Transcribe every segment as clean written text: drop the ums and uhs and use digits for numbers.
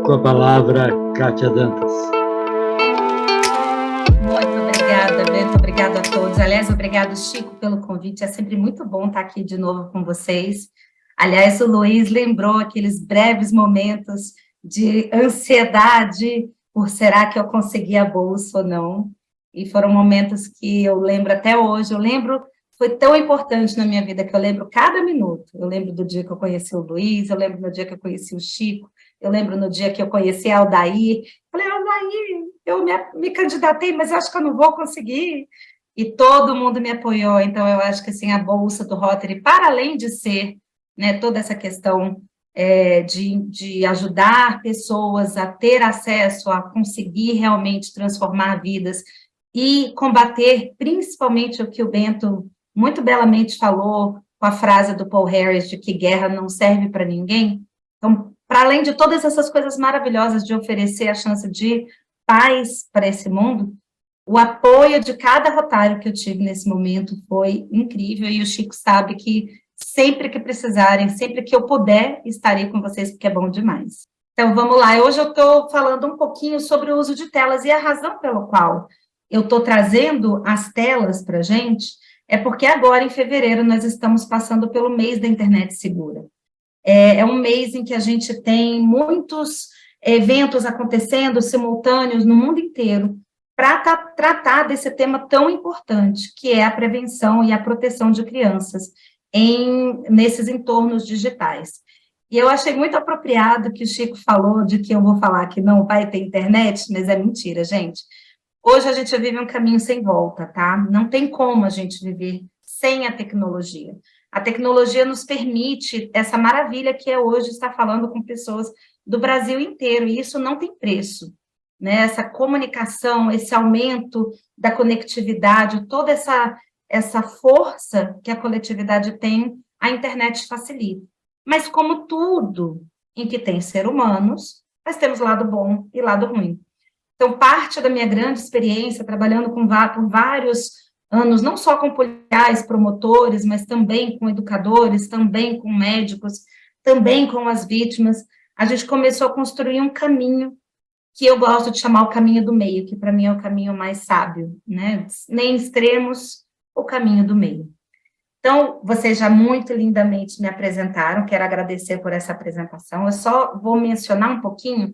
Com a palavra, Kátia Dantas. Muito obrigada, Bento, obrigado a todos. Aliás, obrigado, Chico, pelo convite. É sempre muito bom estar aqui de novo com vocês. Aliás, o Luiz lembrou aqueles breves momentos de ansiedade por será que eu consegui a bolsa ou não. E foram momentos que eu lembro até hoje. Eu lembro, foi tão importante na minha vida que eu lembro cada minuto. Eu lembro do dia que eu conheci o Luiz, eu lembro do dia que eu conheci o Chico, eu lembro no dia que eu conheci a Aldair. Falei, Aldair, eu me candidatei, mas acho que eu não vou conseguir. E todo mundo me apoiou. Então, eu acho que assim, a bolsa do Rotary, para além de ser, né, toda essa questão de ajudar pessoas a ter acesso, a conseguir realmente transformar vidas e combater principalmente o que o Bento muito belamente falou com a frase do Paul Harris de que guerra não serve para ninguém. Então, para além de todas essas coisas maravilhosas de oferecer a chance de paz para esse mundo, o apoio de cada rotário que eu tive nesse momento foi incrível, e o Chico sabe que sempre que precisarem, sempre que eu puder, estarei com vocês, porque é bom demais. Então, vamos lá. Hoje eu estou falando um pouquinho sobre o uso de telas, e a razão pela qual eu estou trazendo as telas para a gente é porque agora, em fevereiro, nós estamos passando pelo mês da internet segura. É um mês em que a gente tem muitos eventos acontecendo simultâneos no mundo inteiro para tratar desse tema tão importante, que é a prevenção e a proteção de crianças nesses entornos digitais. E eu achei muito apropriado que o Chico falou de que eu vou falar que não vai ter internet, mas é mentira, gente. Hoje a gente vive um caminho sem volta, tá? Não tem como a gente viver sem a tecnologia. A tecnologia nos permite essa maravilha que é hoje estar falando com pessoas do Brasil inteiro, e isso não tem preço, né? Essa comunicação, esse aumento da conectividade, toda essa força que a coletividade tem, a internet facilita. Mas como tudo em que tem ser humanos, nós temos lado bom e lado ruim. Então, parte da minha grande experiência, trabalhando por vários anos, não só com policiais, promotores, mas também com educadores, também com médicos, também com as vítimas, a gente começou a construir um caminho que eu gosto de chamar o caminho do meio, que para mim é o caminho mais sábio, né? Nem extremos, o caminho do meio. Então, vocês já muito lindamente me apresentaram, quero agradecer por essa apresentação. Eu só vou mencionar um pouquinho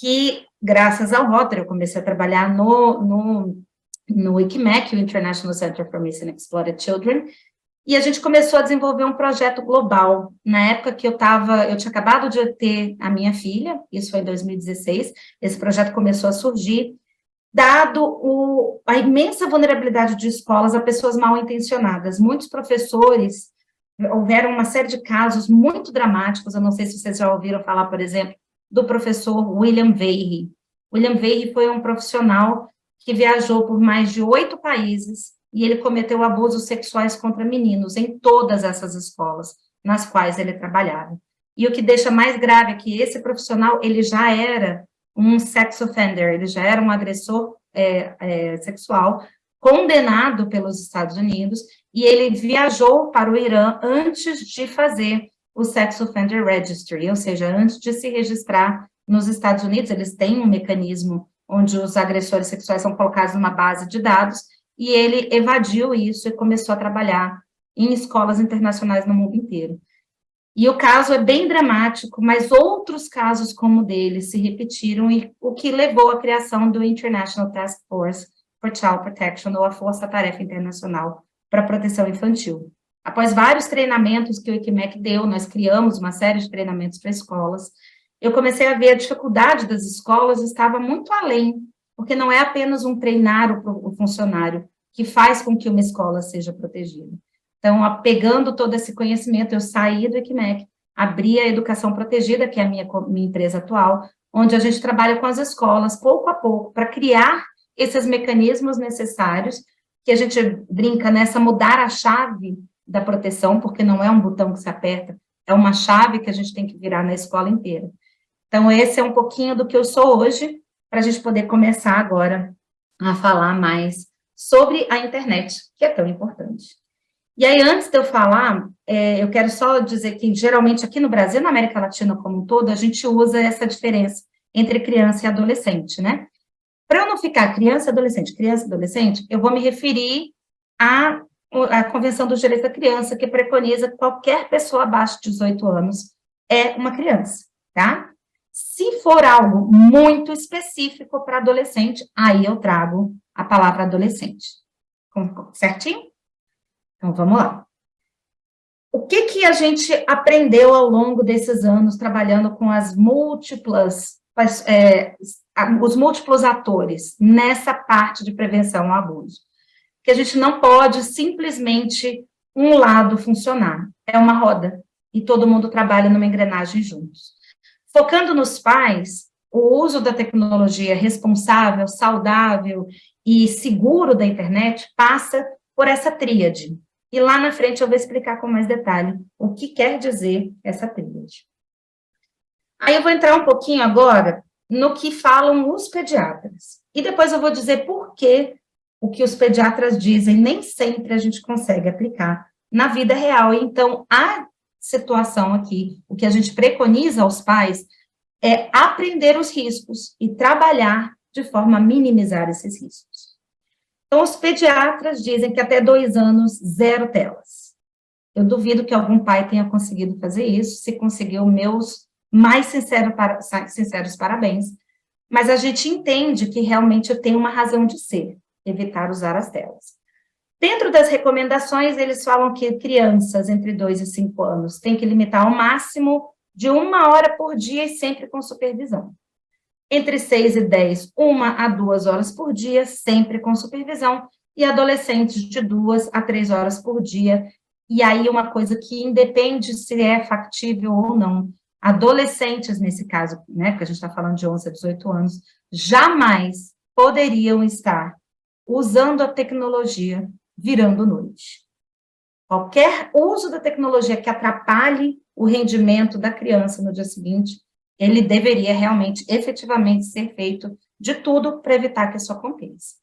que, graças ao Rotary, eu comecei a trabalhar no ICMEC, o International Center for Missing and Exploited Children, e a gente começou a desenvolver um projeto global. Na época que eu tinha acabado de ter a minha filha, isso foi em 2016, esse projeto começou a surgir, dado a imensa vulnerabilidade de escolas a pessoas mal intencionadas. Muitos professores, houveram uma série de casos muito dramáticos, eu não sei se vocês já ouviram falar, por exemplo, do professor William Verhey. William Verhey foi um profissional que viajou por mais de 8 países e ele cometeu abusos sexuais contra meninos em todas essas escolas nas quais ele trabalhava. E o que deixa mais grave é que esse profissional, ele já era um sex offender, ele já era um agressor sexual condenado pelos Estados Unidos, e ele viajou para o Irã antes de fazer o Sex Offender Registry, ou seja, antes de se registrar nos Estados Unidos. Eles têm um mecanismo onde os agressores sexuais são colocados numa base de dados, e ele evadiu isso e começou a trabalhar em escolas internacionais no mundo inteiro. E o caso é bem dramático, mas outros casos como o dele se repetiram, e o que levou à criação do International Task Force for Child Protection, ou a Força Tarefa Internacional para a Proteção Infantil. Após vários treinamentos que o ICMEC deu, nós criamos uma série de treinamentos para escolas, eu comecei a ver a dificuldade das escolas estava muito além, porque não é apenas um treinar o funcionário que faz com que uma escola seja protegida. Então, pegando todo esse conhecimento, eu saí do ICMEC, abri a Educação Protegida, que é a minha empresa atual, onde a gente trabalha com as escolas, pouco a pouco, para criar esses mecanismos necessários, que a gente brinca nessa mudar a chave da proteção, porque não é um botão que se aperta, é uma chave que a gente tem que virar na escola inteira. Então, esse é um pouquinho do que eu sou hoje, para a gente poder começar agora a falar mais sobre a internet, que é tão importante. E aí, antes de eu falar, eu quero só dizer que, geralmente, aqui no Brasil, na América Latina como um todo, a gente usa essa diferença entre criança e adolescente, né? Para eu não ficar criança e adolescente, eu vou me referir à Convenção dos Direitos da Criança, que preconiza que qualquer pessoa abaixo de 18 anos é uma criança, tá? Se for algo muito específico para adolescente, aí eu trago a palavra adolescente. Certinho? Então, vamos lá. O que a gente aprendeu ao longo desses anos trabalhando com os múltiplos atores nessa parte de prevenção ao abuso? Que a gente não pode simplesmente um lado funcionar. É uma roda, e todo mundo trabalha numa engrenagem juntos. Focando nos pais, o uso da tecnologia responsável, saudável e seguro da internet passa por essa tríade. E lá na frente eu vou explicar com mais detalhe o que quer dizer essa tríade. Aí eu vou entrar um pouquinho agora no que falam os pediatras. E depois eu vou dizer por que o que os pediatras dizem nem sempre a gente consegue aplicar na vida real. Então, a situação aqui, o que a gente preconiza aos pais é aprender os riscos e trabalhar de forma a minimizar esses riscos. Então, os pediatras dizem que até 2 anos, 0 telas. Eu duvido que algum pai tenha conseguido fazer isso. Se conseguiu, meus mais sinceros parabéns. Mas a gente entende que realmente tem uma razão de ser, evitar usar as telas. Dentro das recomendações, eles falam que crianças entre 2 e 5 anos têm que limitar ao máximo de 1 hora por dia e sempre com supervisão. Entre 6 e 10, 1 a 2 horas por dia, sempre com supervisão, e adolescentes de 2 a 3 horas por dia. E aí uma coisa que independe se é factível ou não, adolescentes nesse caso, né, porque a gente está falando de 11 a 18 anos, jamais poderiam estar usando a tecnologia virando noite. Qualquer uso da tecnologia que atrapalhe o rendimento da criança no dia seguinte, ele deveria realmente, efetivamente, ser feito de tudo para evitar que isso aconteça.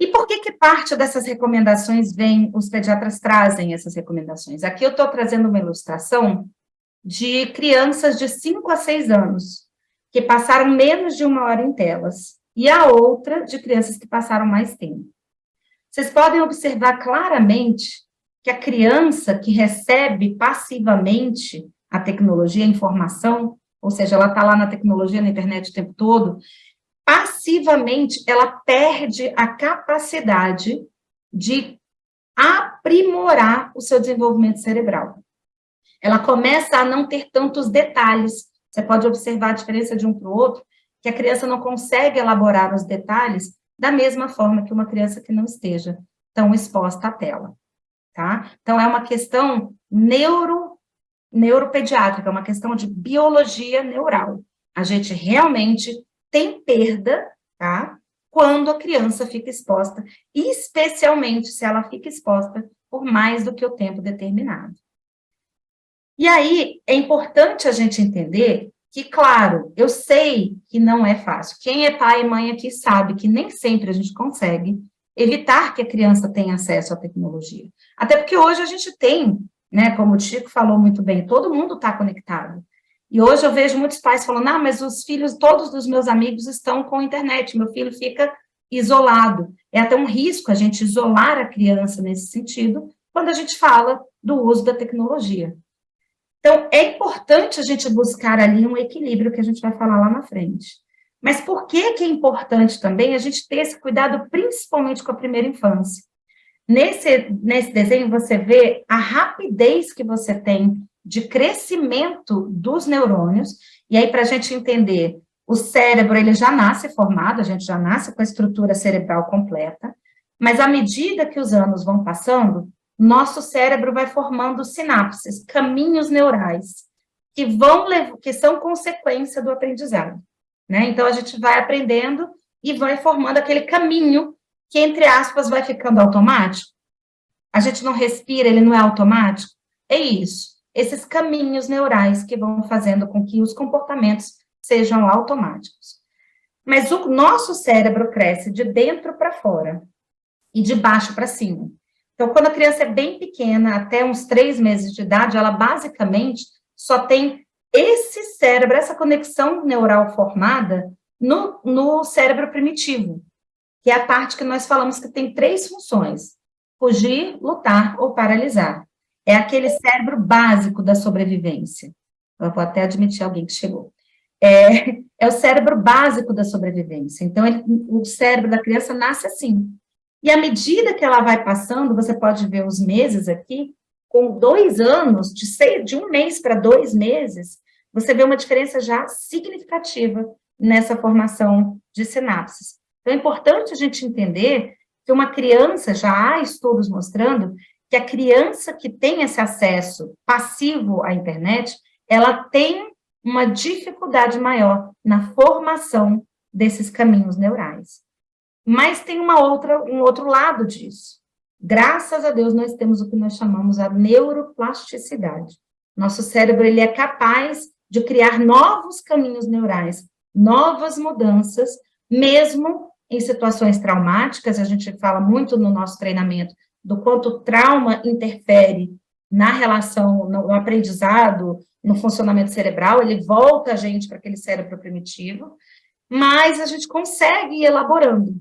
E por que parte dessas recomendações os pediatras trazem essas recomendações? Aqui eu estou trazendo uma ilustração de crianças de 5 a 6 anos, que passaram menos de 1 hora em telas, e a outra de crianças que passaram mais tempo. Vocês podem observar claramente que a criança que recebe passivamente a tecnologia, a informação, ou seja, ela está lá na tecnologia, na internet o tempo todo, passivamente ela perde a capacidade de aprimorar o seu desenvolvimento cerebral. Ela começa a não ter tantos detalhes. Você pode observar a diferença de um para o outro, que a criança não consegue elaborar os detalhes da mesma forma que uma criança que não esteja tão exposta à tela, tá? Então, é uma questão neuropediátrica, é uma questão de biologia neural. A gente realmente tem perda, tá? Quando a criança fica exposta, especialmente se ela fica exposta por mais do que o tempo determinado. E aí, é importante a gente entender que, claro, eu sei que não é fácil. Quem é pai e mãe aqui sabe que nem sempre a gente consegue evitar que a criança tenha acesso à tecnologia. Até porque hoje a gente tem, né, como o Chico falou muito bem, todo mundo está conectado. E hoje eu vejo muitos pais falando, mas os filhos, todos dos meus amigos estão com internet, meu filho fica isolado. É até um risco a gente isolar a criança nesse sentido, quando a gente fala do uso da tecnologia. Então, é importante a gente buscar ali um equilíbrio que a gente vai falar lá na frente. Mas por que é importante também a gente ter esse cuidado, principalmente com a primeira infância? Nesse desenho, você vê a rapidez que você tem de crescimento dos neurônios, e aí, para a gente entender, o cérebro, ele já nasce formado, a gente já nasce com a estrutura cerebral completa, mas à medida que os anos vão passando, nosso cérebro vai formando sinapses, caminhos neurais, que são consequência do aprendizado, né? Então, a gente vai aprendendo e vai formando aquele caminho que, entre aspas, vai ficando automático. A gente não respira, ele não é automático. É isso, esses caminhos neurais que vão fazendo com que os comportamentos sejam automáticos. Mas o nosso cérebro cresce de dentro para fora e de baixo para cima. Então, quando a criança é bem pequena, até uns 3 meses de idade, ela basicamente só tem esse cérebro, essa conexão neural formada no cérebro primitivo, que é a parte que nós falamos que tem 3 funções: fugir, lutar ou paralisar. É aquele cérebro básico da sobrevivência. Eu vou até admitir alguém que chegou. É o cérebro básico da sobrevivência. Então, o cérebro da criança nasce assim. E à medida que ela vai passando, você pode ver os meses aqui, com 2 anos, de 1 mês para 2 meses, você vê uma diferença já significativa nessa formação de sinapses. Então, é importante a gente entender que uma criança, já há estudos mostrando que a criança que tem esse acesso passivo à internet, ela tem uma dificuldade maior na formação desses caminhos neurais. Mas tem um outro lado disso. Graças a Deus, nós temos o que nós chamamos a neuroplasticidade. Nosso cérebro, ele é capaz de criar novos caminhos neurais, novas mudanças, mesmo em situações traumáticas. A gente fala muito no nosso treinamento do quanto o trauma interfere na relação, no aprendizado, no funcionamento cerebral. Ele volta a gente para aquele cérebro primitivo, mas a gente consegue ir elaborando,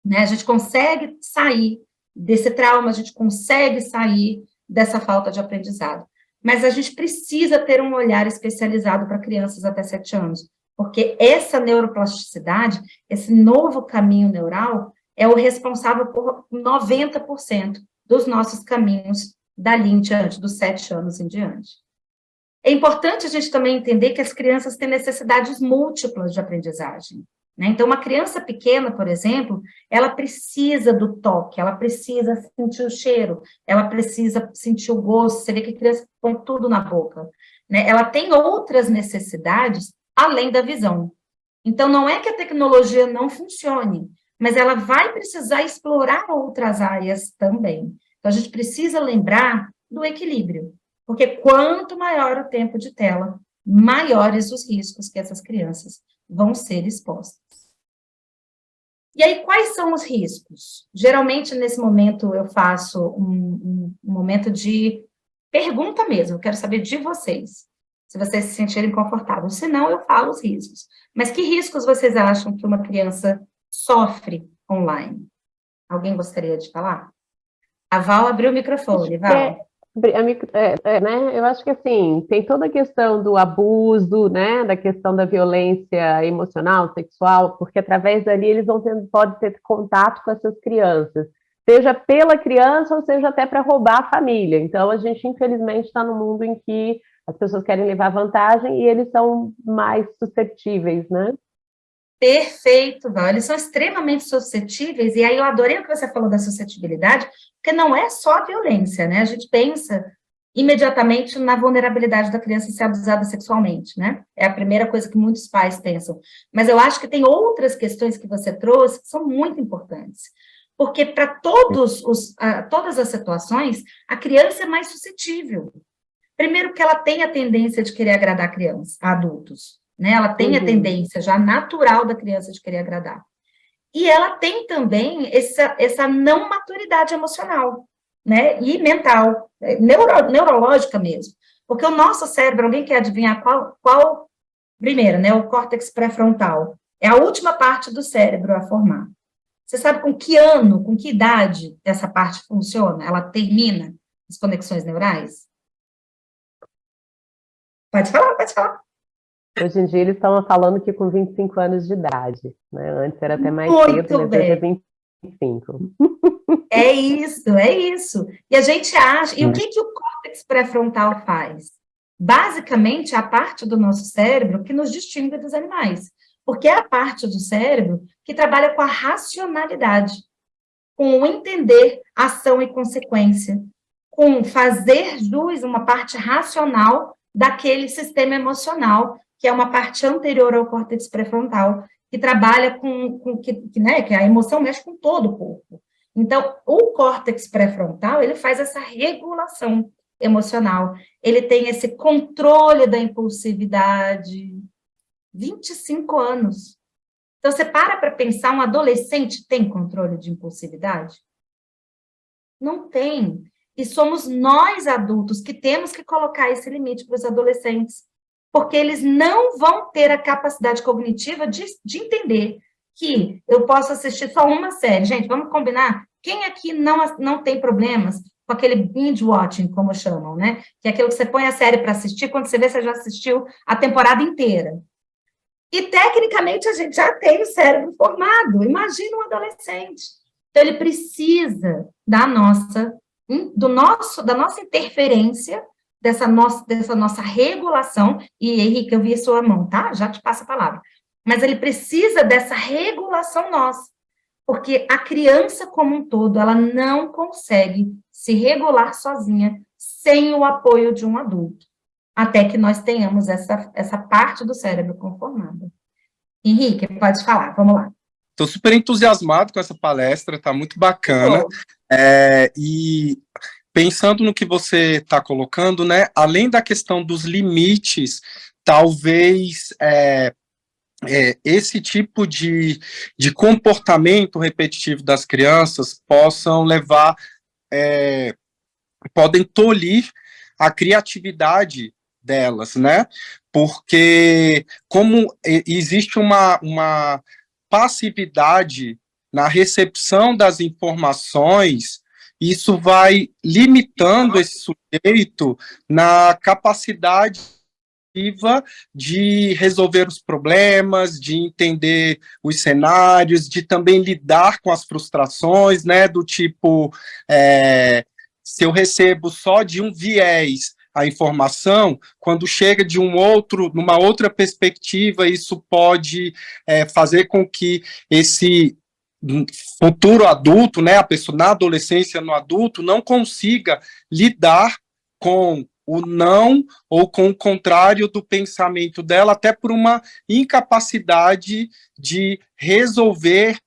né? A gente consegue sair desse trauma, a gente consegue sair dessa falta de aprendizado. Mas a gente precisa ter um olhar especializado para crianças até 7 anos, porque essa neuroplasticidade, esse novo caminho neural, é o responsável por 90% dos nossos caminhos dali em diante, dos 7 anos em diante. É importante a gente também entender que as crianças têm necessidades múltiplas de aprendizagem, né? Então, uma criança pequena, por exemplo, ela precisa do toque, ela precisa sentir o cheiro, ela precisa sentir o gosto. Você vê que a criança põe tudo na boca, né? Ela tem outras necessidades além da visão. Então, não é que a tecnologia não funcione, mas ela vai precisar explorar outras áreas também. Então, a gente precisa lembrar do equilíbrio, porque quanto maior o tempo de tela, maiores os riscos que essas crianças vão ser expostas. E aí, quais são os riscos? Geralmente, nesse momento, eu faço um momento de pergunta mesmo, eu quero saber de vocês, se vocês se sentirem confortáveis. Se não, eu falo os riscos. Mas que riscos vocês acham que uma criança sofre online? Alguém gostaria de falar? A Val abriu o microfone, Val. Né? Eu acho que assim, tem toda a questão do abuso, né? Da questão da violência emocional, sexual, porque através dali eles podem ter contato com essas crianças, seja pela criança ou seja até para roubar a família. Então a gente infelizmente está num mundo em que as pessoas querem levar vantagem e eles são mais suscetíveis, né? Perfeito, Val. Eles são extremamente suscetíveis, e aí eu adorei o que você falou da suscetibilidade, porque não é só a violência, né? A gente pensa imediatamente na vulnerabilidade da criança ser abusada sexualmente, né? É a primeira coisa que muitos pais pensam. Mas eu acho que tem outras questões que você trouxe que são muito importantes. Porque para todas as situações, a criança é mais suscetível. Primeiro que ela tem a tendência de querer agradar a adultos, né? Ela tem a tendência já natural da criança de querer agradar. E ela tem também essa não maturidade emocional, né? E mental, neurológica mesmo. Porque o nosso cérebro, alguém quer adivinhar qual primeiro, né? O córtex pré-frontal. É a última parte do cérebro a formar. Você sabe com que ano, com que idade essa parte funciona? Ela termina as conexões neurais? Pode falar, pode falar. Hoje em dia eles estão falando que com 25 anos de idade, né? Antes era até mais Muito cedo, mas bem. hoje é 25. É isso, é isso. E a gente acha... E o que o córtex pré-frontal faz? Basicamente, é a parte do nosso cérebro que nos distingue dos animais. Porque é a parte do cérebro que trabalha com a racionalidade, com o entender ação e consequência, com fazer jus uma parte racional daquele sistema emocional, que é uma parte anterior ao córtex pré-frontal, que trabalha né, que a emoção mexe com todo o corpo. Então, o córtex pré-frontal, ele faz essa regulação emocional, ele tem esse controle da impulsividade. 25 anos. Então, você para pensar, um adolescente tem controle de impulsividade? Não tem. E somos nós, adultos, que temos que colocar esse limite para os adolescentes. porque eles não vão ter a capacidade cognitiva de entender que eu posso assistir só uma série. Gente, vamos combinar? Quem aqui não tem problemas com aquele binge watching, como chamam, né? Que é aquilo que você põe a série para assistir, quando você vê, você já assistiu a temporada inteira. E, tecnicamente, a gente já tem o cérebro formado. Imagina um adolescente. Então, ele precisa da nossa interferência, dessa nossa regulação. E, Henrique, eu vi a sua mão, tá? Já te passo a palavra. Mas ele precisa dessa regulação nossa. Porque a criança como um todo, ela não consegue se regular sozinha sem o apoio de um adulto, até que nós tenhamos essa parte do cérebro conformada. Henrique, pode falar, vamos lá. Estou super entusiasmado com essa palestra, está muito bacana. E pensando no que você está colocando, né, além da questão dos limites, talvez esse tipo de comportamento repetitivo das crianças podem tolir a criatividade delas, né? Porque como existe uma passividade na recepção das informações, isso vai limitando esse sujeito na capacidade de resolver os problemas, de entender os cenários, de também lidar com as frustrações, né, do tipo, se eu recebo só de um viés a informação, quando chega de numa outra perspectiva, isso pode fazer com que esse futuro adulto, né, a pessoa na adolescência, no adulto, não consiga lidar com o não ou com o contrário do pensamento dela, até por uma incapacidade de resolver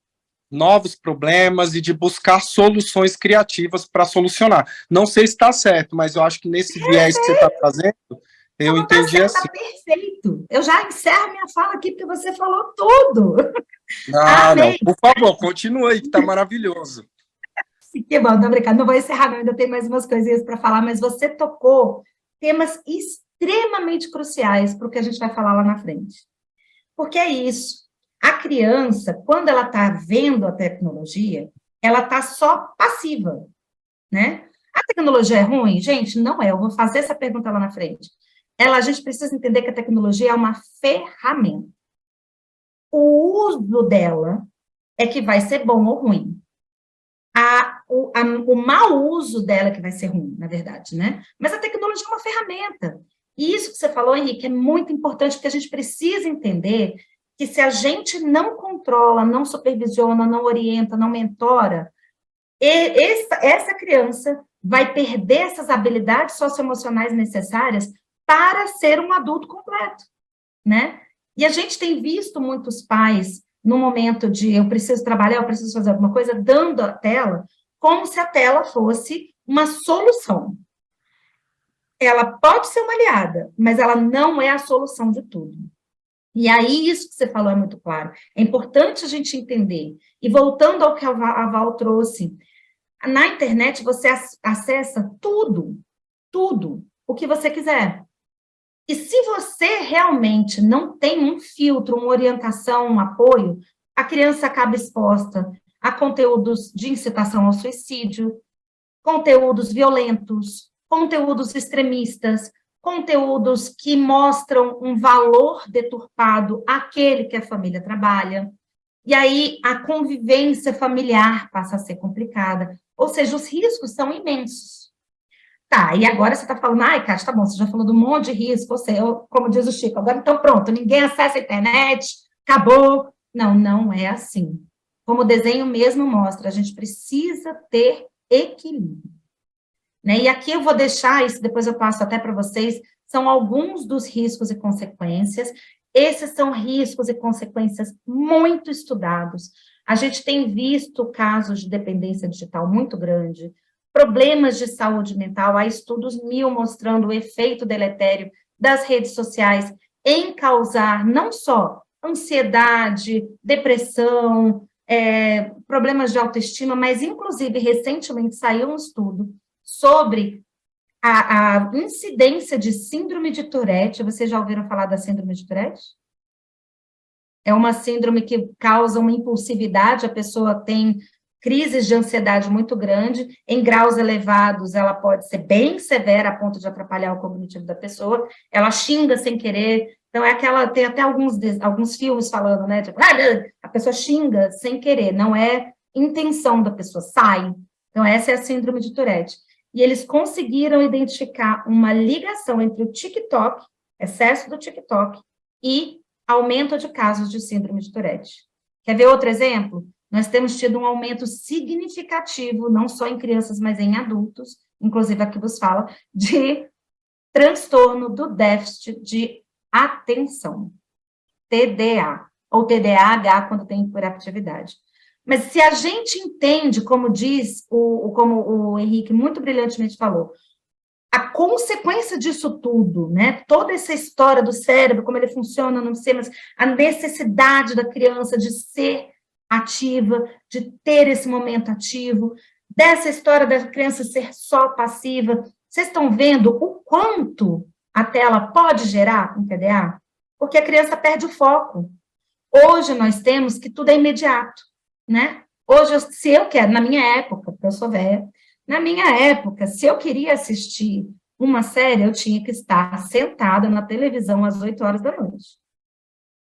novos problemas e de buscar soluções criativas para solucionar. Não sei se está certo, mas eu acho que nesse viés que você está trazendo, eu entendi assim. Está perfeito. Eu já encerro minha fala aqui, porque você falou tudo. Não, por favor, continue aí, que está maravilhoso. Que bom, não, brincando. Não vou encerrar, não, ainda tem mais umas coisinhas para falar, mas você tocou temas extremamente cruciais para o que a gente vai falar lá na frente. Porque é isso. A criança, quando ela está vendo a tecnologia, ela está só passiva, né? A tecnologia é ruim? Gente, não é. Eu vou fazer essa pergunta lá na frente. A gente precisa entender que a tecnologia é uma ferramenta. O uso dela é que vai ser bom ou ruim. O mau uso dela que vai ser ruim, na verdade, né? Mas a tecnologia é uma ferramenta. E isso que você falou, Henrique, é muito importante, porque a gente precisa entender que se a gente não controla, não supervisiona, não orienta, não mentora, essa criança vai perder essas habilidades socioemocionais necessárias para ser um adulto completo, né? E a gente tem visto muitos pais, no momento de eu preciso trabalhar, eu preciso fazer alguma coisa, dando a tela, como se a tela fosse uma solução. Ela pode ser uma aliada, mas ela não é a solução de tudo. E aí, isso que você falou é muito claro. É importante a gente entender. E voltando ao que a Val trouxe, na internet você acessa tudo, o que você quiser. E se você realmente não tem um filtro, uma orientação, um apoio, a criança acaba exposta a conteúdos de incitação ao suicídio, conteúdos violentos, conteúdos extremistas, conteúdos que mostram um valor deturpado àquele que a família trabalha. E aí a convivência familiar passa a ser complicada. Ou seja, os riscos são imensos. Tá, e agora você está falando, ai, Cátia, tá bom, você já falou de um monte de risco, como diz o Chico, agora então pronto, ninguém acessa a internet, acabou. Não, não é assim. Como o desenho mesmo mostra, a gente precisa ter equilíbrio. Né? E aqui eu vou deixar, isso depois eu passo até para vocês, são alguns dos riscos e consequências. Esses são riscos e consequências muito estudados. A gente tem visto casos de dependência digital muito grande, problemas de saúde mental, há estudos 1000 mostrando o efeito deletério das redes sociais em causar não só ansiedade, depressão, problemas de autoestima, mas, inclusive, recentemente saiu um estudo sobre a incidência de síndrome de Tourette, vocês já ouviram falar da síndrome de Tourette? É uma síndrome que causa uma impulsividade, a pessoa tem crises de ansiedade muito grande, em graus elevados ela pode ser bem severa a ponto de atrapalhar o cognitivo da pessoa, ela xinga sem querer, então é aquela, tem até alguns filmes falando, né, tipo, a pessoa xinga sem querer, não é intenção da pessoa, sai. Então essa é a síndrome de Tourette. E eles conseguiram identificar uma ligação entre o TikTok, excesso do TikTok, e aumento de casos de síndrome de Tourette. Quer ver outro exemplo? Nós temos tido um aumento significativo, não só em crianças, mas em adultos, inclusive aqui vos fala, de transtorno do déficit de atenção, TDA, ou TDAH, quando tem hiperatividade. Mas se a gente entende, como como o Henrique muito brilhantemente falou, a consequência disso tudo, né, toda essa história do cérebro, como ele funciona, não sei, mas a necessidade da criança de ser ativa, de ter esse momento ativo, dessa história da criança ser só passiva, vocês estão vendo o quanto a tela pode gerar um TDA? Porque a criança perde o foco. Hoje nós temos que tudo é imediato, né? Hoje, se eu quero, na minha época, porque eu sou velha, na minha época, se eu queria assistir uma série, eu tinha que estar sentada na televisão às 8 horas da noite.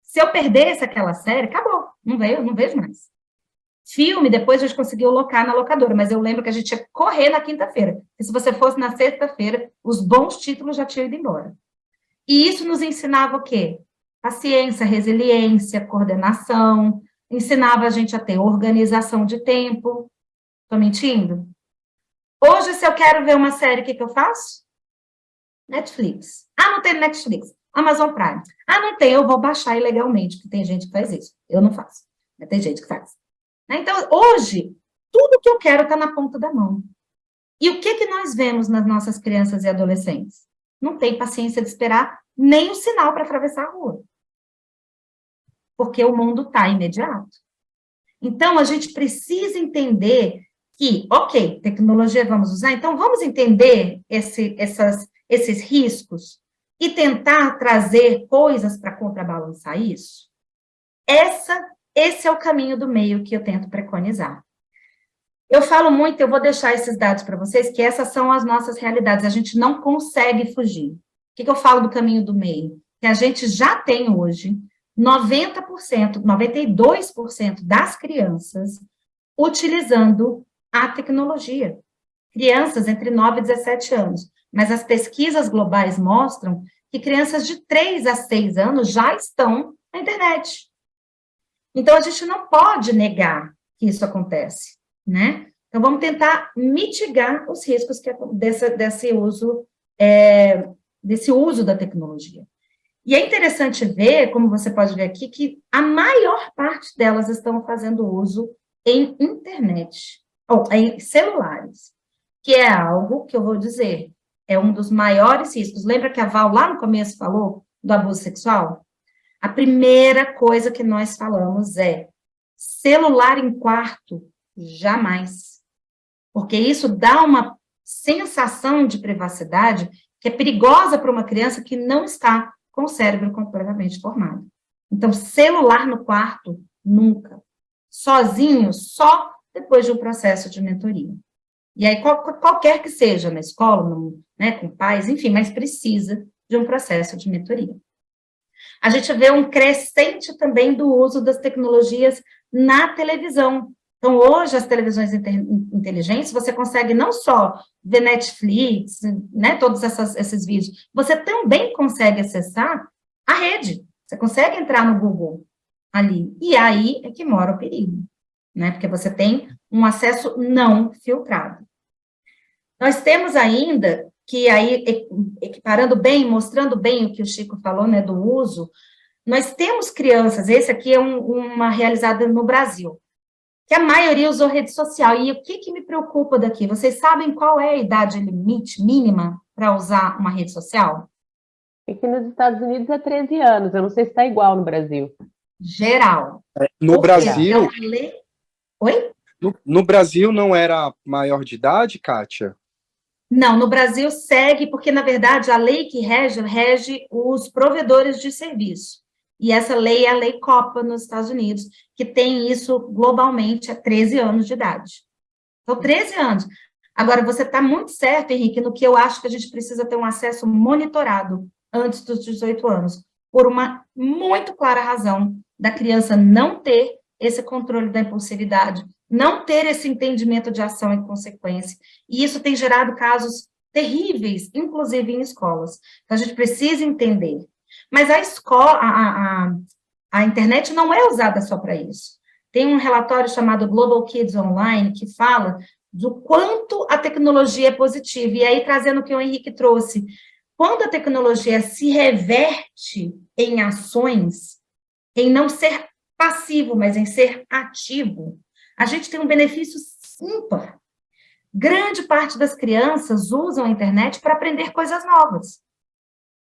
Se eu perdesse aquela série, acabou, não vejo mais. Filme, depois a gente conseguiu locar na locadora, mas eu lembro que a gente ia correr na quinta-feira. E se você fosse na sexta-feira, os bons títulos já tinham ido embora. E isso nos ensinava o quê? Paciência, resiliência, coordenação, ensinava a gente a ter organização de tempo. Estou mentindo? Hoje, se eu quero ver uma série, o que eu faço? Netflix. Ah, não tem Netflix. Amazon Prime. Ah, não tem, eu vou baixar ilegalmente, porque tem gente que faz isso. Eu não faço, mas tem gente que faz. Então, hoje, tudo que eu quero está na ponta da mão. E o que nós vemos nas nossas crianças e adolescentes? Não tem paciência de esperar nem o sinal para atravessar a rua. Porque o mundo está imediato. Então, a gente precisa entender que, ok, tecnologia vamos usar, então vamos entender esses riscos e tentar trazer coisas para contrabalançar isso? Esse é o caminho do meio que eu tento preconizar. Eu falo muito, eu vou deixar esses dados para vocês, que essas são as nossas realidades, a gente não consegue fugir. O que eu falo do caminho do meio? Que a gente já tem hoje 90%, 92% das crianças utilizando a tecnologia. Crianças entre 9 e 17 anos. Mas as pesquisas globais mostram que crianças de 3 a 6 anos já estão na internet. Então, a gente não pode negar que isso acontece, né? Então, vamos tentar mitigar os riscos desse uso da tecnologia. E é interessante ver, como você pode ver aqui, que a maior parte delas estão fazendo uso em internet, ou em celulares, que é algo que eu vou dizer, é um dos maiores riscos. Lembra que a Val, lá no começo, falou do abuso sexual? A primeira coisa que nós falamos é celular em quarto, jamais. Porque isso dá uma sensação de privacidade que é perigosa para uma criança que não está com o cérebro completamente formado. Então, celular no quarto, nunca. Sozinho, só depois de um processo de mentoria. E aí, qualquer que seja, na escola, né, com pais, enfim, mas precisa de um processo de mentoria. A gente vê um crescente também do uso das tecnologias na televisão. Então, hoje, as televisões inteligentes, você consegue não só ver Netflix, né, todos esses vídeos, você também consegue acessar a rede. Você consegue entrar no Google ali. E aí é que mora o perigo, né, porque você tem um acesso não filtrado. Nós temos ainda que aí, equiparando bem, mostrando bem o que o Chico falou, né, do uso, nós temos crianças, esse aqui é uma realizada no Brasil, que a maioria usou rede social, e o que me preocupa daqui? Vocês sabem qual é a idade limite mínima para usar uma rede social? Aqui nos Estados Unidos é 13 anos, eu não sei se está igual no Brasil. Geral. No Brasil... Oi? No Brasil não era maior de idade, Kátia? Não, no Brasil segue, porque, na verdade, a lei que rege os provedores de serviço. E essa lei é a Lei Copa nos Estados Unidos, que tem isso globalmente há 13 anos de idade. Então, 13 anos. Agora, você está muito certo, Henrique, no que eu acho que a gente precisa ter um acesso monitorado antes dos 18 anos, por uma muito clara razão da criança não ter esse controle da impulsividade, não ter esse entendimento de ação e consequência. E isso tem gerado casos terríveis, inclusive em escolas. Então, a gente precisa entender. Mas a escola, a internet não é usada só para isso. Tem um relatório chamado Global Kids Online, que fala do quanto a tecnologia é positiva. E aí, trazendo o que o Henrique trouxe, quando a tecnologia se reverte em ações, em não ser passivo, mas em ser ativo, a gente tem um benefício ímpar. Grande parte das crianças usam a internet para aprender coisas novas.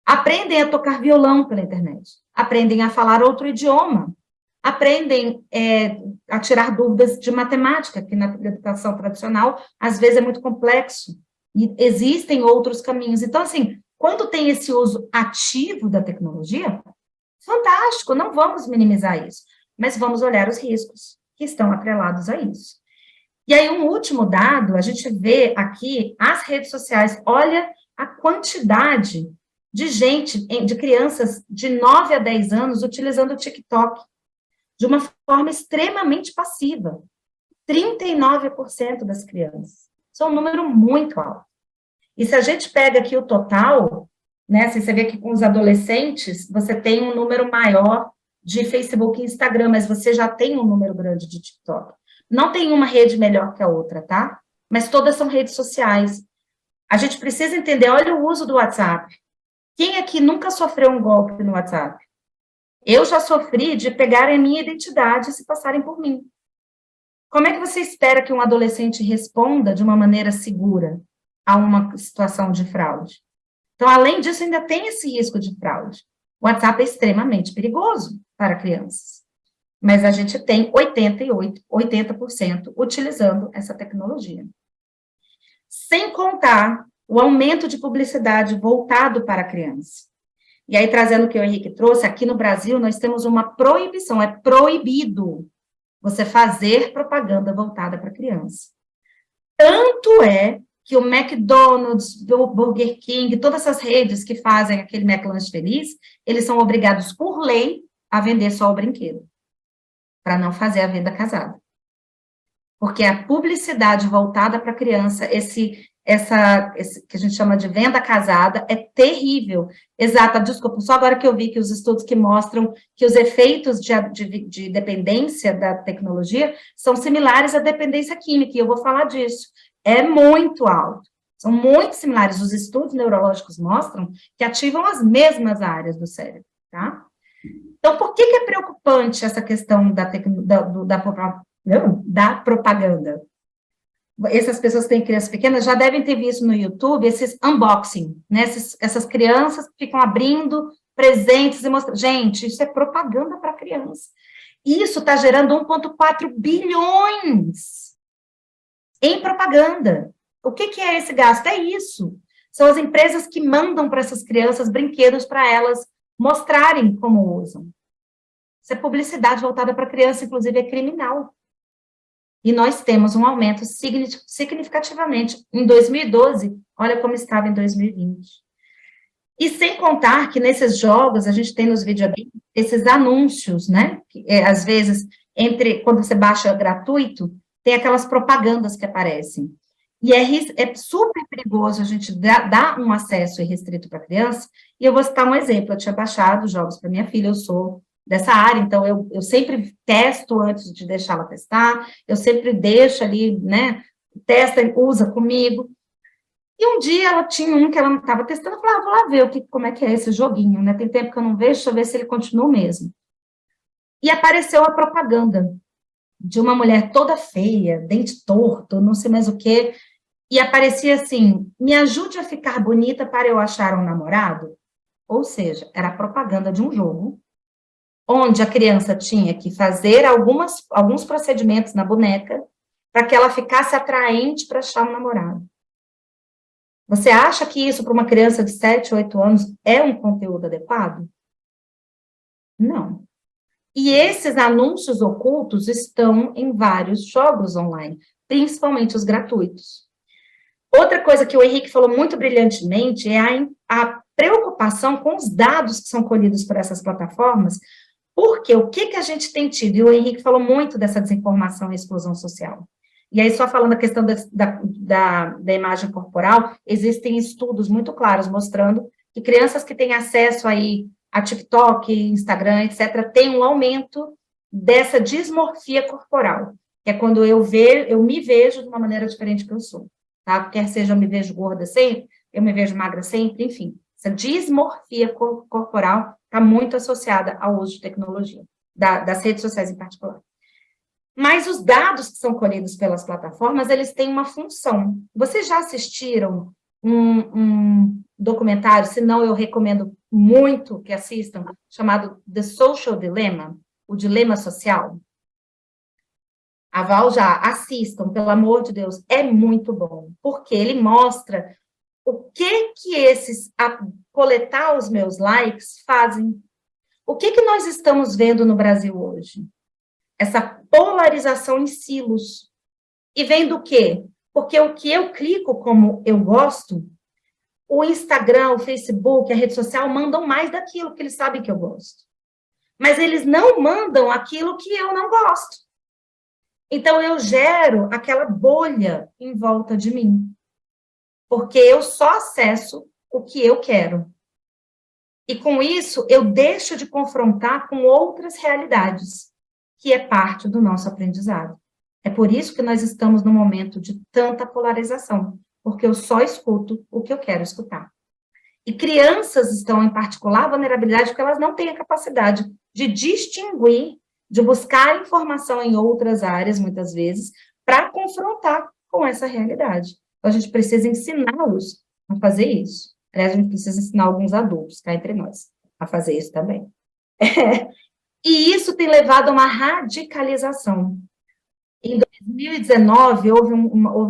Aprendem a tocar violão pela internet, aprendem a falar outro idioma, aprendem a tirar dúvidas de matemática, que na educação tradicional, às vezes, é muito complexo, e existem outros caminhos. Então, assim, quando tem esse uso ativo da tecnologia, fantástico, não vamos minimizar isso, mas vamos olhar os riscos que estão atrelados a isso. E aí, um último dado, a gente vê aqui as redes sociais, olha a quantidade de gente, de crianças de 9 a 10 anos utilizando o TikTok de uma forma extremamente passiva. 39% das crianças. Isso é um número muito alto. E se a gente pega aqui o total, né, se você vê que com os adolescentes, você tem um número maior de Facebook e Instagram, mas você já tem um número grande de TikTok. Não tem uma rede melhor que a outra, tá? Mas todas são redes sociais. A gente precisa entender, olha o uso do WhatsApp. Quem aqui nunca sofreu um golpe no WhatsApp? Eu já sofri de pegarem a minha identidade e se passarem por mim. Como é que você espera que um adolescente responda de uma maneira segura a uma situação de fraude? Então, além disso, ainda tem esse risco de fraude. O WhatsApp é extremamente perigoso para crianças. Mas a gente tem 80% utilizando essa tecnologia. Sem contar o aumento de publicidade voltado para a criança. E aí, trazendo o que o Henrique trouxe, aqui no Brasil, nós temos uma proibição, é proibido você fazer propaganda voltada para a criança. Tanto é que o McDonald's, o Burger King, todas essas redes que fazem aquele McLanche Feliz, eles são obrigados, por lei, a vender só o brinquedo, para não fazer a venda casada. Porque a publicidade voltada para a criança, esse que a gente chama de venda casada, é terrível. Exato, desculpa, só agora que eu vi que os estudos que mostram que os efeitos de dependência da tecnologia são similares à dependência química, e eu vou falar disso. É muito alto. São muito similares. Os estudos neurológicos mostram que ativam as mesmas áreas do cérebro, tá? Então, por que é preocupante essa questão da propaganda? Essas pessoas que têm crianças pequenas já devem ter visto no YouTube esses unboxing, né? Essas crianças que ficam abrindo presentes e mostrando. Gente, isso é propaganda para criança. Isso está gerando 1,4 bilhões em propaganda. O que é esse gasto? É isso. São as empresas que mandam para essas crianças brinquedos para elas mostrarem como usam. Isso é publicidade voltada para criança, inclusive é criminal. E nós temos um aumento significativamente. Em 2012, olha como estava em 2020. E sem contar que nesses jogos, a gente tem nos videogames esses anúncios, né? Que, às vezes, quando você baixa gratuito, tem aquelas propagandas que aparecem. E é super perigoso a gente dar um acesso irrestrito para a criança. E eu vou citar um exemplo. Eu tinha baixado jogos para minha filha, eu sou dessa área, então eu sempre testo antes de deixá-la testar, eu sempre deixo ali, né, testa, usa comigo. E um dia ela tinha um que ela não estava testando, eu falei, vou lá ver como é que é esse joguinho, né, tem tempo que eu não vejo, deixa eu ver se ele continua mesmo. E apareceu a propaganda de uma mulher toda feia, dente torto, não sei mais o quê, e aparecia assim, me ajude a ficar bonita para eu achar um namorado? Ou seja, era a propaganda de um jogo, onde a criança tinha que fazer alguns procedimentos na boneca para que ela ficasse atraente para achar um namorado. Você acha que isso para uma criança de 7, 8 anos é um conteúdo adequado? Não. E esses anúncios ocultos estão em vários jogos online, principalmente os gratuitos. Outra coisa que o Henrique falou muito brilhantemente é a preocupação com os dados que são colhidos por essas plataformas, porque o que a gente tem tido, e o Henrique falou muito dessa desinformação e exclusão social. E aí, só falando a questão da imagem corporal, existem estudos muito claros mostrando que crianças que têm acesso aí a TikTok, Instagram, etc., têm um aumento dessa dismorfia corporal, que é quando eu me vejo de uma maneira diferente que eu sou, tá? Quer seja eu me vejo gorda sempre, eu me vejo magra sempre, enfim. Essa dismorfia corporal está muito associada ao uso de tecnologia, das redes sociais em particular. Mas os dados que são colhidos pelas plataformas, eles têm uma função. Vocês já assistiram um documentário, se não eu recomendo muito que assistam, chamado The Social Dilemma, o dilema social? A Val já, assistam, pelo amor de Deus, é muito bom, porque ele mostra o que esses, coletar os meus likes fazem. O que nós estamos vendo no Brasil hoje? Essa polarização em silos. E vem do quê? Porque o que eu clico como eu gosto, o Instagram, o Facebook, a rede social mandam mais daquilo que eles sabem que eu gosto. Mas eles não mandam aquilo que eu não gosto. Então, eu gero aquela bolha em volta de mim. Porque eu só acesso o que eu quero. E com isso, eu deixo de confrontar com outras realidades, que é parte do nosso aprendizado. É por isso que nós estamos num momento de tanta polarização, porque eu só escuto o que eu quero escutar. E crianças estão, em particular, vulnerabilidade, porque elas não têm a capacidade de distinguir, de buscar informação em outras áreas, muitas vezes, para confrontar com essa realidade. Então, a gente precisa ensiná-los a fazer isso. Aliás, a gente precisa ensinar alguns adultos, cá entre nós, a fazer isso também. E isso tem levado a uma radicalização. Em 2019, houve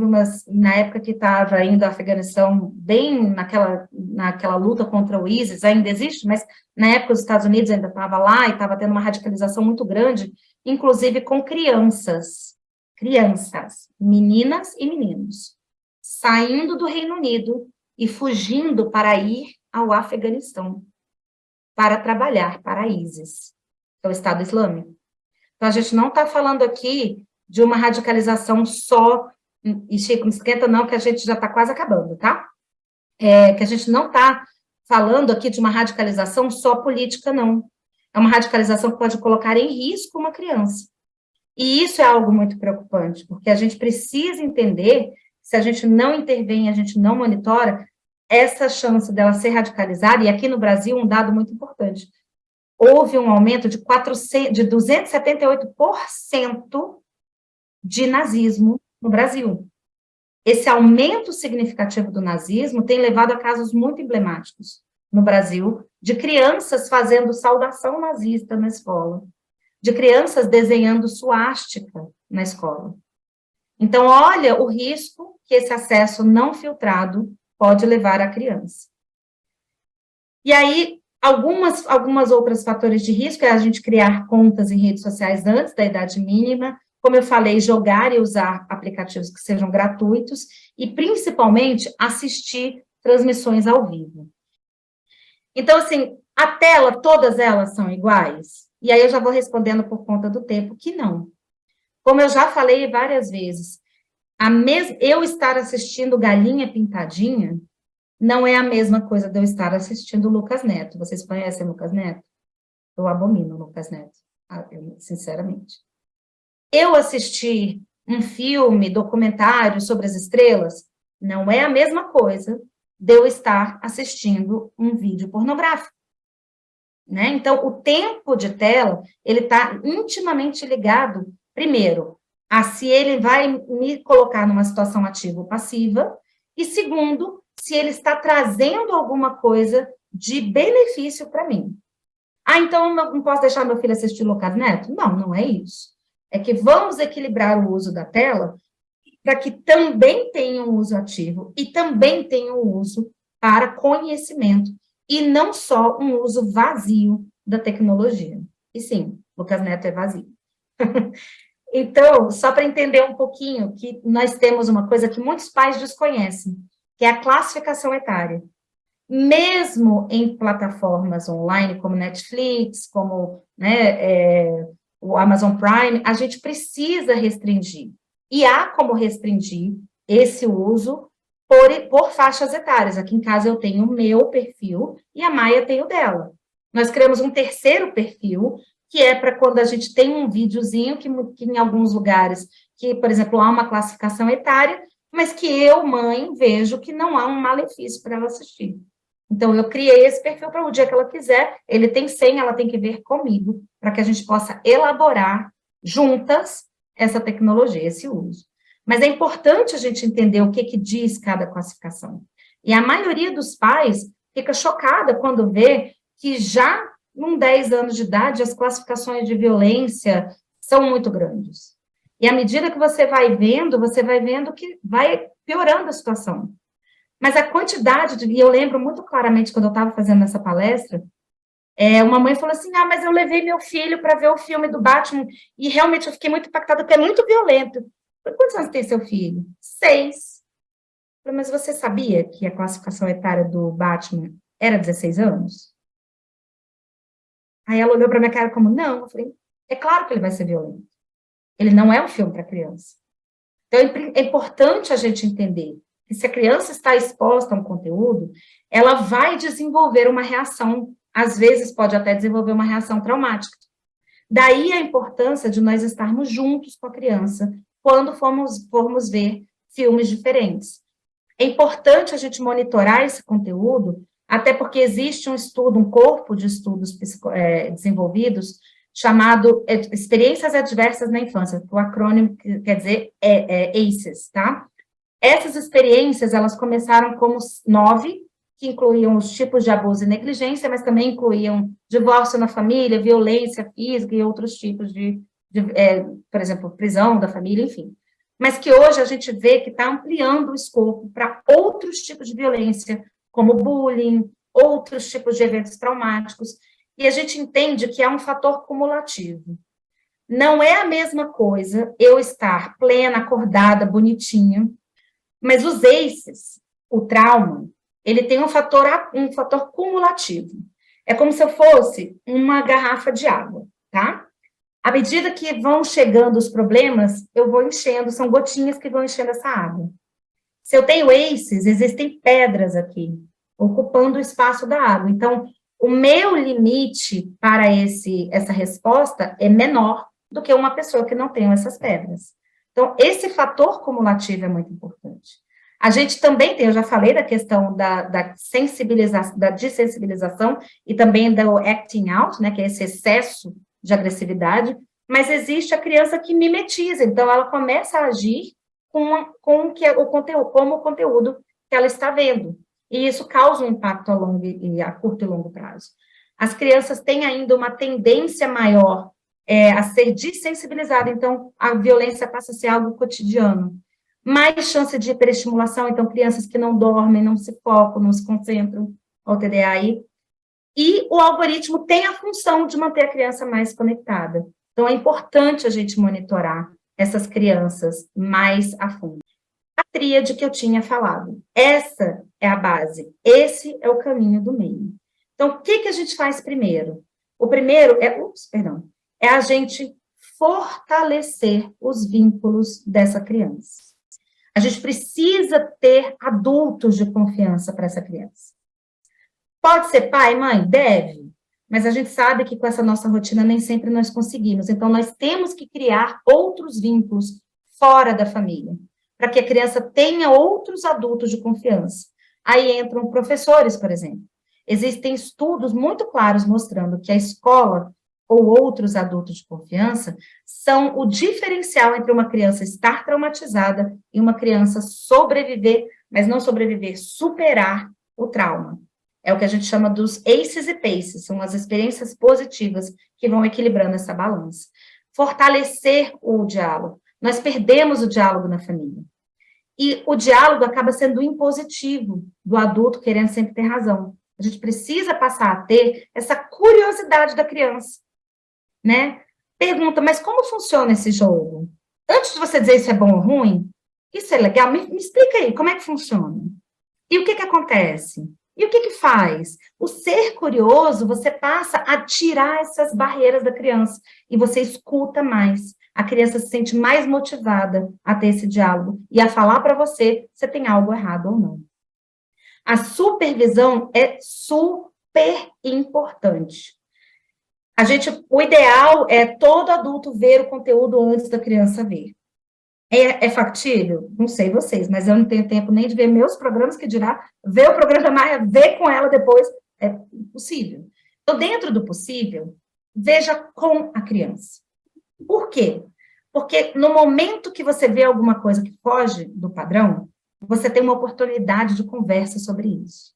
umas, na época que estava ainda a Afeganistão bem naquela luta contra o ISIS, ainda existe, mas na época os Estados Unidos ainda estava lá e estava tendo uma radicalização muito grande, inclusive com crianças, meninas e meninos, saindo do Reino Unido e fugindo para ir ao Afeganistão, para trabalhar para a ISIS, que é o Estado Islâmico. Então, a gente não está falando aqui de uma radicalização só, e Chico, não esquenta não, que a gente já está quase acabando, tá? Que a gente não está falando aqui de uma radicalização só política, não. É uma radicalização que pode colocar em risco uma criança. E isso é algo muito preocupante, porque a gente precisa entender, se a gente não intervém, a gente não monitora, essa chance dela ser radicalizada, e aqui no Brasil, um dado muito importante, houve um aumento de 278% de nazismo no Brasil. Esse aumento significativo do nazismo tem levado a casos muito emblemáticos no Brasil, de crianças fazendo saudação nazista na escola, de crianças desenhando suástica na escola. Então, olha o risco que esse acesso não filtrado pode levar à criança. E aí, algumas outros fatores de risco é a gente criar contas em redes sociais antes da idade mínima, como eu falei, jogar e usar aplicativos que sejam gratuitos e, principalmente, assistir transmissões ao vivo. Então, assim, a tela, todas elas são iguais? E aí eu já vou respondendo por conta do tempo que não. Como eu já falei várias vezes, eu estar assistindo Galinha Pintadinha não é a mesma coisa de eu estar assistindo Lucas Neto. Vocês conhecem Lucas Neto? Eu abomino Lucas Neto, sinceramente. Eu assistir um filme, documentário sobre as estrelas, não é a mesma coisa de eu estar assistindo um vídeo pornográfico. Né? Então, o tempo de tela, ele está intimamente ligado, primeiro, a se ele vai me colocar numa situação ativa ou passiva, e segundo, se ele está trazendo alguma coisa de benefício para mim. Então, eu não posso deixar meu filho assistir Lucas Neto? Não, não é isso. É que vamos equilibrar o uso da tela para que também tenha um uso ativo e também tenha um uso para conhecimento, e não só um uso vazio da tecnologia. E sim, Lucas Neto é vazio. Então, só para entender um pouquinho, que nós temos uma coisa que muitos pais desconhecem, que é a classificação etária. Mesmo em plataformas online, como Netflix, como, né, o Amazon Prime, a gente precisa restringir. E há como restringir esse uso por faixas etárias. Aqui em casa eu tenho o meu perfil e a Maia tem o dela. Nós criamos um terceiro perfil, que é para quando a gente tem um videozinho que em alguns lugares, que, por exemplo, há uma classificação etária, mas que eu, mãe, vejo que não há um malefício para ela assistir. Então, eu criei esse perfil para o dia que ela quiser, ele tem senha, ela tem que ver comigo, para que a gente possa elaborar juntas essa tecnologia, esse uso. Mas é importante a gente entender o que diz cada classificação. E a maioria dos pais fica chocada quando vê que já com 10 anos de idade, as classificações de violência são muito grandes. E à medida que você vai vendo que vai piorando a situação. Mas a quantidade e eu lembro muito claramente, quando eu estava fazendo essa palestra, uma mãe falou assim, mas eu levei meu filho para ver o filme do Batman, e realmente eu fiquei muito impactada, porque é muito violento. Eu falei, quantos anos tem seu filho? 6. Eu falei, mas você sabia que a classificação etária do Batman era 16 anos? Aí ela olhou para minha cara como, não. Eu falei, é claro que ele vai ser violento. Ele não é um filme para criança. Então, é importante a gente entender que se a criança está exposta a um conteúdo, ela vai desenvolver uma reação, às vezes pode até desenvolver uma reação traumática. Daí a importância de nós estarmos juntos com a criança quando formos ver filmes diferentes. É importante a gente monitorar esse conteúdo, até porque existe um estudo, um corpo de estudos desenvolvidos, chamado Experiências Adversas na Infância, o acrônimo quer dizer ACEs, tá? Essas experiências, elas começaram como 9, que incluíam os tipos de abuso e negligência, mas também incluíam divórcio na família, violência física e outros tipos por exemplo, prisão da família, enfim. Mas que hoje a gente vê que está ampliando o escopo para outros tipos de violência, como bullying, outros tipos de eventos traumáticos, e a gente entende que é um fator cumulativo. Não é a mesma coisa eu estar plena, acordada, bonitinha, mas os ACEs, o trauma, ele tem um fator cumulativo. É como se eu fosse uma garrafa de água, tá? À medida que vão chegando os problemas, eu vou enchendo, são gotinhas que vão enchendo essa água. Se eu tenho ACEs, existem pedras aqui, ocupando o espaço da água. Então, o meu limite para essa resposta é menor do que uma pessoa que não tem essas pedras. Então, esse fator cumulativo é muito importante. A gente também tem, eu já falei da questão da dessensibilização e também do acting out, né, que é esse excesso de agressividade, mas existe a criança que mimetiza, então ela começa a agir como o conteúdo que ela está vendo, e isso causa um impacto a curto e longo prazo. As crianças têm ainda uma tendência maior a ser dessensibilizada, então a violência passa a ser algo cotidiano. Mais chance de hiperestimulação, então crianças que não dormem, não se focam, não se concentram, ao TDAH. E o algoritmo tem a função de manter a criança mais conectada. Então, é importante a gente monitorar essas crianças mais a fundo. A tríade que eu tinha falado, essa é a base, esse é o caminho do meio. Então, o que a gente faz primeiro? O primeiro é a gente fortalecer os vínculos dessa criança. A gente precisa ter adultos de confiança para essa criança. Pode ser pai, mãe? Deve. Mas a gente sabe que com essa nossa rotina nem sempre nós conseguimos. Então, nós temos que criar outros vínculos fora da família, para que a criança tenha outros adultos de confiança. Aí entram professores, por exemplo. Existem estudos muito claros mostrando que a escola ou outros adultos de confiança são o diferencial entre uma criança estar traumatizada e uma criança sobreviver, mas não sobreviver, superar o trauma. É o que a gente chama dos ACEs e PACEs, são as experiências positivas que vão equilibrando essa balança. Fortalecer o diálogo. Nós perdemos o diálogo na família. E o diálogo acaba sendo impositivo do adulto querendo sempre ter razão. A gente precisa passar a ter essa curiosidade da criança, né? Pergunta, mas como funciona esse jogo? Antes de você dizer isso é bom ou ruim, isso é legal, me explica aí, como é que funciona? E o que que acontece? E o que que faz? O ser curioso, você passa a tirar essas barreiras da criança e você escuta mais. A criança se sente mais motivada a ter esse diálogo e a falar para você se tem algo errado ou não. A supervisão é super importante. O ideal é todo adulto ver o conteúdo antes da criança ver. É factível? Não sei vocês, mas eu não tenho tempo nem de ver meus programas, que dirá ver o programa da Maia, ver com ela depois. É impossível. Então, dentro do possível, veja com a criança. Por quê? Porque no momento que você vê alguma coisa que foge do padrão, você tem uma oportunidade de conversa sobre isso.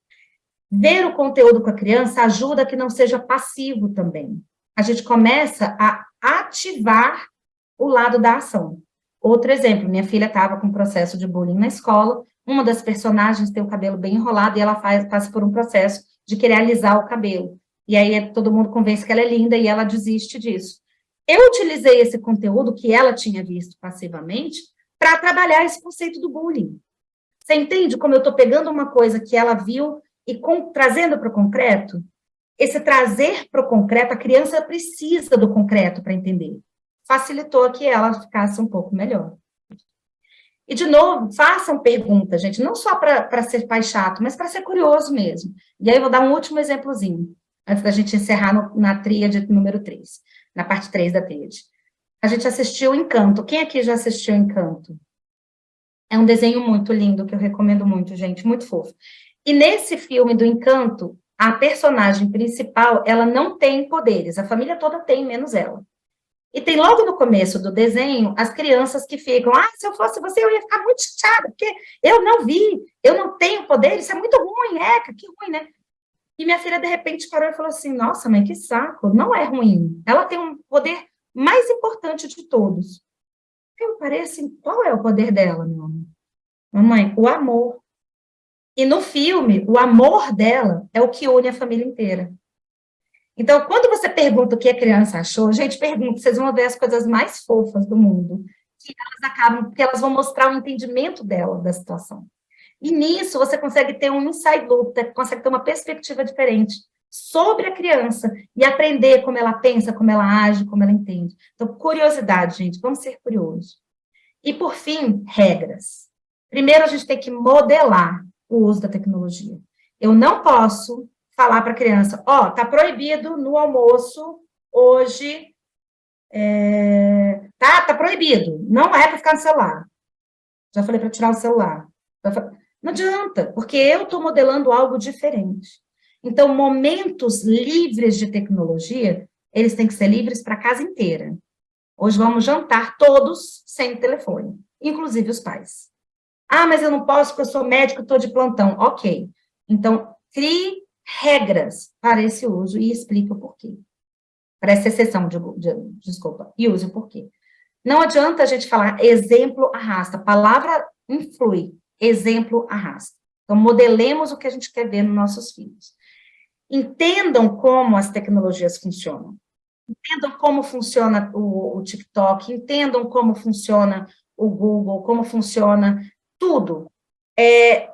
Ver o conteúdo com a criança ajuda a que não seja passivo também. A gente começa a ativar o lado da ação. Outro exemplo, minha filha estava com um processo de bullying na escola, uma das personagens tem o cabelo bem enrolado e ela passa por um processo de querer alisar o cabelo. E aí todo mundo convence que ela é linda e ela desiste disso. Eu utilizei esse conteúdo que ela tinha visto passivamente para trabalhar esse conceito do bullying. Você entende como eu estou pegando uma coisa que ela viu e trazendo para o concreto? Esse trazer para o concreto, a criança precisa do concreto para entender. Facilitou que ela ficasse um pouco melhor. E, de novo, façam perguntas, gente, não só para ser pai chato, mas para ser curioso mesmo. E aí eu vou dar um último exemplozinho, antes da gente encerrar na tríade número 3, na parte 3 da tríade. A gente assistiu Encanto. Quem aqui já assistiu Encanto? É um desenho muito lindo, que eu recomendo muito, gente, muito fofo. E nesse filme do Encanto, a personagem principal, ela não tem poderes, a família toda tem, menos ela. E tem logo no começo do desenho, as crianças que ficam, se eu fosse você, eu ia ficar muito chateada, porque eu não vi, eu não tenho poder, isso é muito ruim, que ruim, né? E minha filha, de repente, parou e falou assim, nossa, mãe, que saco, não é ruim. Ela tem um poder mais importante de todos. Eu parei assim, qual é o poder dela, meu amor? Mamãe, o amor. E no filme, o amor dela é o que une a família inteira. Então, quando você pergunta o que a criança achou, gente, pergunta, vocês vão ver as coisas mais fofas do mundo, que elas acabam, porque elas vão mostrar o entendimento dela da situação. E nisso, você consegue ter um inside loop, consegue ter uma perspectiva diferente sobre a criança e aprender como ela pensa, como ela age, como ela entende. Então, curiosidade, gente, vamos ser curiosos. E, por fim, regras. Primeiro, a gente tem que modelar o uso da tecnologia. Eu não posso falar para a criança, tá proibido no almoço hoje, tá proibido, não é para ficar no celular. Já falei para tirar o celular. Não adianta, porque eu estou modelando algo diferente. Então, momentos livres de tecnologia, eles têm que ser livres para a casa inteira. Hoje vamos jantar todos sem telefone, inclusive os pais. Mas eu não posso porque eu sou médico, estou de plantão. Ok. Então, crie regras para esse uso e explique o porquê. Para essa exceção, desculpa, e use o porquê. Não adianta a gente falar exemplo arrasta. Palavra influi, exemplo arrasta. Então, modelemos o que a gente quer ver nos nossos filhos. Entendam como as tecnologias funcionam. Entendam como funciona o TikTok, entendam como funciona o Google, como funciona tudo.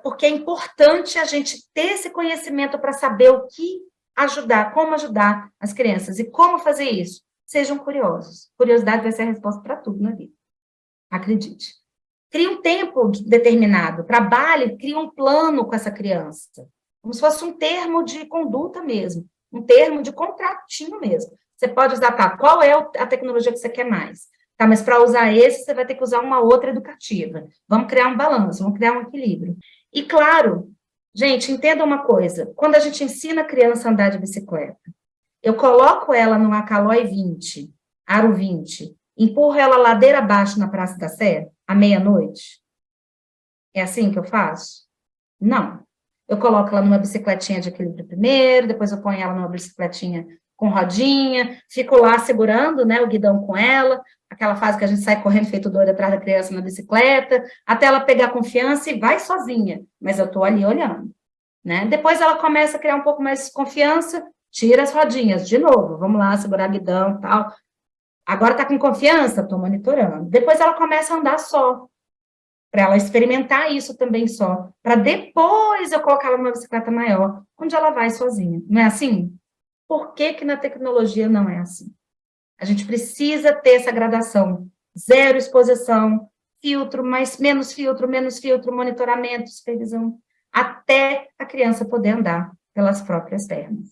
Porque é importante a gente ter esse conhecimento para saber o que ajudar, como ajudar as crianças. E como fazer isso? Sejam curiosos. Curiosidade vai ser a resposta para tudo na vida. Acredite. Crie um tempo determinado, trabalhe, crie um plano com essa criança. Como se fosse um termo de conduta mesmo, um termo de contratinho mesmo. Você pode usar, qual é a tecnologia que você quer mais? Mas para usar esse, você vai ter que usar uma outra educativa. Vamos criar um balanço, vamos criar um equilíbrio. E, claro, gente, entenda uma coisa. Quando a gente ensina a criança a andar de bicicleta, eu coloco ela numa Caloi 20, aro 20, empurro ela ladeira abaixo na Praça da Sé, à meia-noite. É assim que eu faço? Não. Eu coloco ela numa bicicletinha de equilíbrio primeiro, depois eu ponho ela numa bicicletinha com rodinha, fico lá segurando, né, o guidão com ela, aquela fase que a gente sai correndo feito doida atrás da criança na bicicleta, até ela pegar confiança e vai sozinha, mas eu estou ali olhando, né? Depois ela começa a criar um pouco mais de confiança, tira as rodinhas, de novo, vamos lá, segurar guidão e tal. Agora está com confiança, estou monitorando. Depois ela começa a andar só, para ela experimentar isso também só, para depois eu colocar ela numa bicicleta maior, onde ela vai sozinha. Não é assim? Por que que na tecnologia não é assim? A gente precisa ter essa gradação. Zero exposição, filtro, menos filtro, monitoramento, supervisão, até a criança poder andar pelas próprias pernas.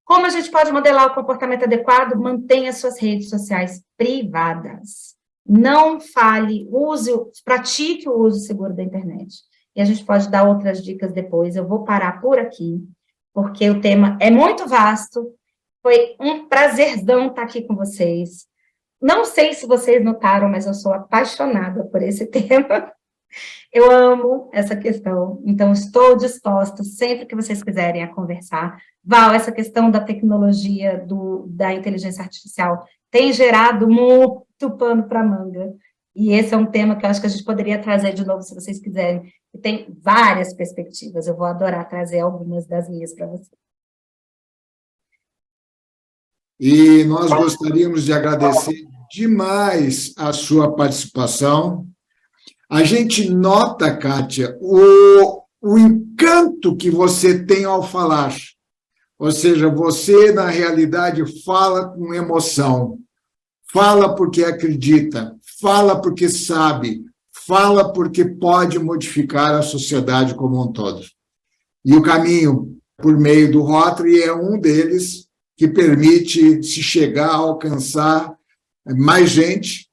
Como a gente pode modelar o comportamento adequado? Mantenha suas redes sociais privadas. Não fale, pratique o uso seguro da internet. E a gente pode dar outras dicas depois. Eu vou parar por aqui, porque o tema é muito vasto. Foi um prazerzão estar aqui com vocês. Não sei se vocês notaram, mas eu sou apaixonada por esse tema. Eu amo essa questão, então estou disposta, sempre que vocês quiserem, a conversar. Val, essa questão da tecnologia, da inteligência artificial, tem gerado muito pano para manga. E esse é um tema que eu acho que a gente poderia trazer de novo, se vocês quiserem. E tem várias perspectivas, eu vou adorar trazer algumas das minhas para vocês. E nós gostaríamos de agradecer demais a sua participação. A gente nota, Kátia, o encanto que você tem ao falar. Ou seja, você, na realidade, fala com emoção, fala porque acredita, fala porque sabe, fala porque pode modificar a sociedade como um todo. E o caminho por meio do Rotary é um deles, que permite se chegar a alcançar mais gente,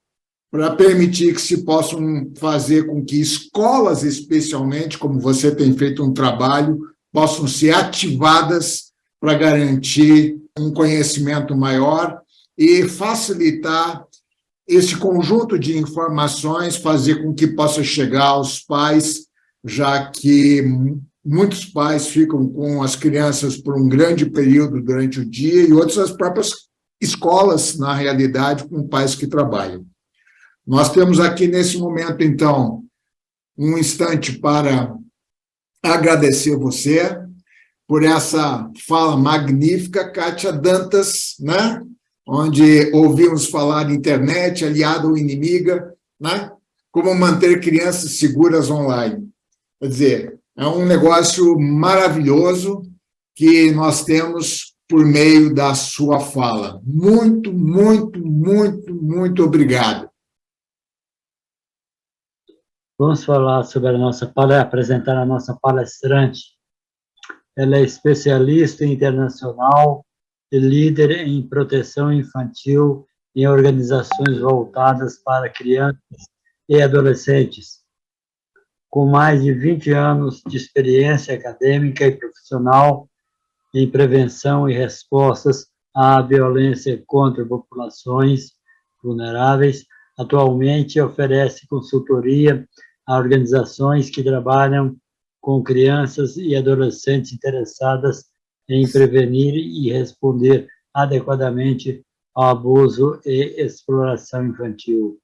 para permitir que se possam fazer com que escolas, especialmente, como você tem feito um trabalho, possam ser ativadas para garantir um conhecimento maior e facilitar esse conjunto de informações, fazer com que possa chegar aos pais, já que muitos pais ficam com as crianças por um grande período durante o dia e outras as próprias escolas, na realidade, com pais que trabalham. Nós temos aqui, nesse momento, então, um instante para agradecer você por essa fala magnífica, Kátia Dantas, né? Onde ouvimos falar de internet, aliada ou inimiga, né? Como manter crianças seguras online. Quer dizer, é um negócio maravilhoso que nós temos por meio da sua fala. Muito, muito, muito, muito obrigado. Vamos falar sobre apresentar a nossa palestrante. Ela é especialista internacional e líder em proteção infantil em organizações voltadas para crianças e adolescentes. Com mais de 20 anos de experiência acadêmica e profissional em prevenção e respostas à violência contra populações vulneráveis, atualmente oferece consultoria a organizações que trabalham com crianças e adolescentes interessadas em prevenir e responder adequadamente ao abuso e exploração infantil.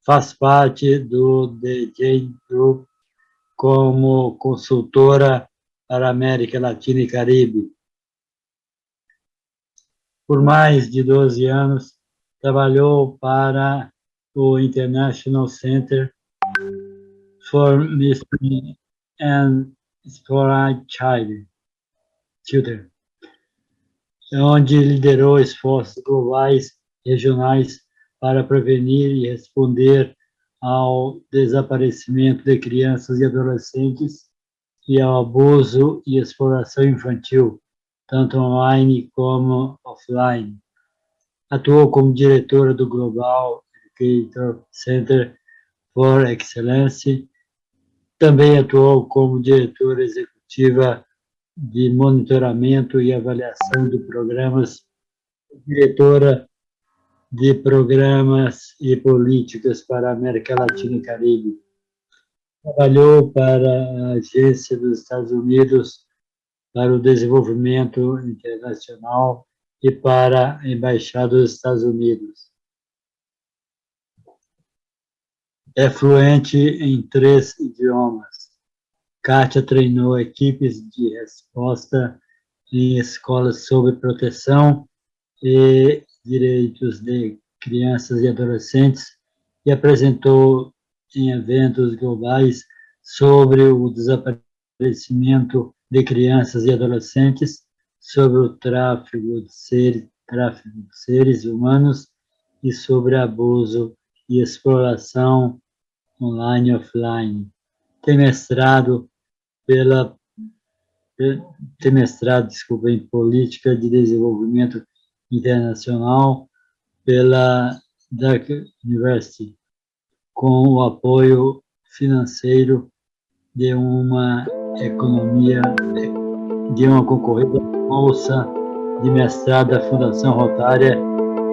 Faz parte do DJ Group como consultora para a América Latina e Caribe. Por mais de 12 anos, trabalhou para o International Center for Missing and Exploited Children, onde liderou esforços globais e regionais para prevenir e responder ao desaparecimento de crianças e adolescentes e ao abuso e exploração infantil, tanto online como offline. Atuou como diretora do Global Educator Center for Excellence. Também atuou como diretora executiva de monitoramento e avaliação de programas, diretora de programas e políticas para a América Latina e Caribe. Trabalhou para a Agência dos Estados Unidos para o Desenvolvimento Internacional e para a Embaixada dos Estados Unidos. É fluente em 3 idiomas. Kátia treinou equipes de resposta em escolas sobre proteção e direitos de crianças e adolescentes e apresentou em eventos globais sobre o desaparecimento de crianças e adolescentes, sobre o tráfico de seres humanos e sobre abuso e exploração online e offline. Tem mestrado em Política de Desenvolvimento Internacional pela Duke University, com o apoio financeiro de uma concorrida bolsa de mestrado da Fundação Rotária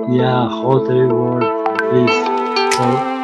e a Rotary World Peace